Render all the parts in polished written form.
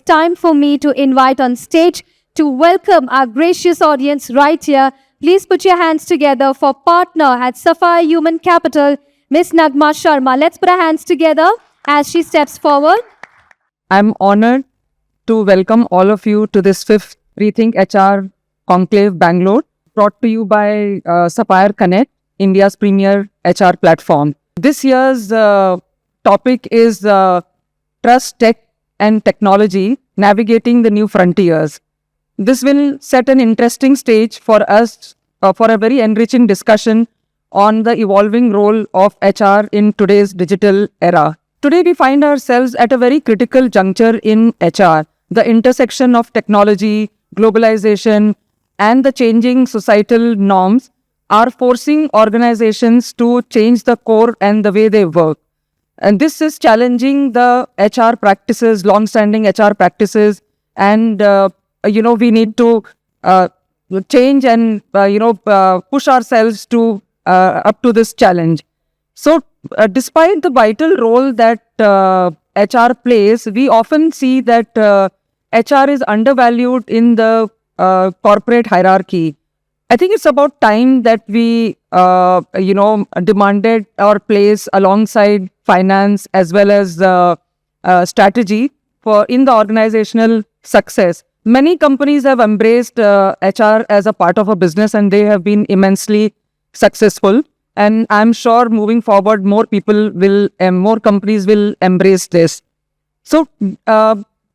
time for me to invite on stage to welcome our gracious audience right here. Please put your hands together for partner at Sapphire Human Capital, Miss Nagma Sharma. Let's put our hands together as she steps forward. I'm honored to welcome all of you to this fifth Rethink HR Conclave Bangalore, brought to you by Sapphire Connect, India's premier HR platform. This year's topic is Trust, Tech and Technology, Navigating the New Frontiers. This will set an interesting stage for us for a very enriching discussion on the evolving role of HR in today's digital era. Today, we find ourselves at a very critical juncture in HR. The intersection of technology, globalization, and the changing societal norms are forcing organizations to change the core and the way they work. And this is challenging the HR practices, long-standing HR practices, and we need to change and push ourselves to up to this challenge. So, despite the vital role that HR plays, we often see that HR is undervalued in the corporate hierarchy. I think it's about time that we, demanded our place alongside finance as well as strategy in the organizational success. Many companies have embraced HR as a part of a business, and they have been immensely successful. And I'm sure moving forward, more companies will embrace this. So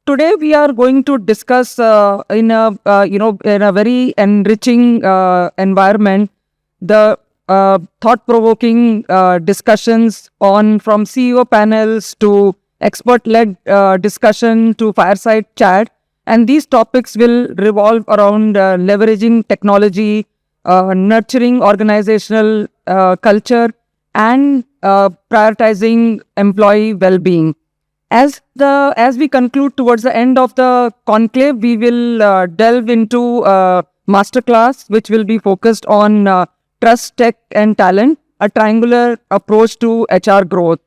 today we are going to discuss in a very enriching environment the thought-provoking discussions from CEO panels to expert-led discussion to fireside chat. And these topics will revolve around leveraging technology, nurturing organizational culture, and prioritizing employee well-being. As we conclude towards the end of the conclave, we will delve into a masterclass which will be focused on trust, tech, and talent, a triangular approach to HR growth.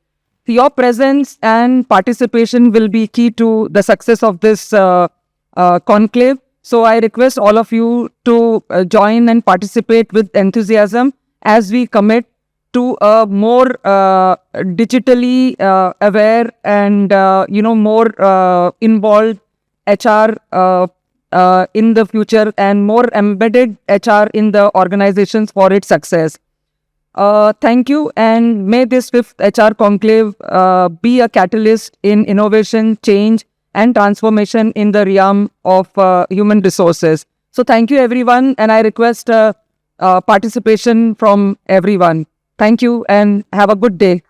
Your presence and participation will be key to the success of this conclave. So I request all of you to join and participate with enthusiasm as we commit to a more digitally aware and more involved HR in the future, and more embedded HR in the organizations for its success. Thank you, and may this fifth HR conclave be a catalyst in innovation, change, and transformation in the realm of human resources. So thank you, everyone, and I request participation from everyone. Thank you, and have a good day.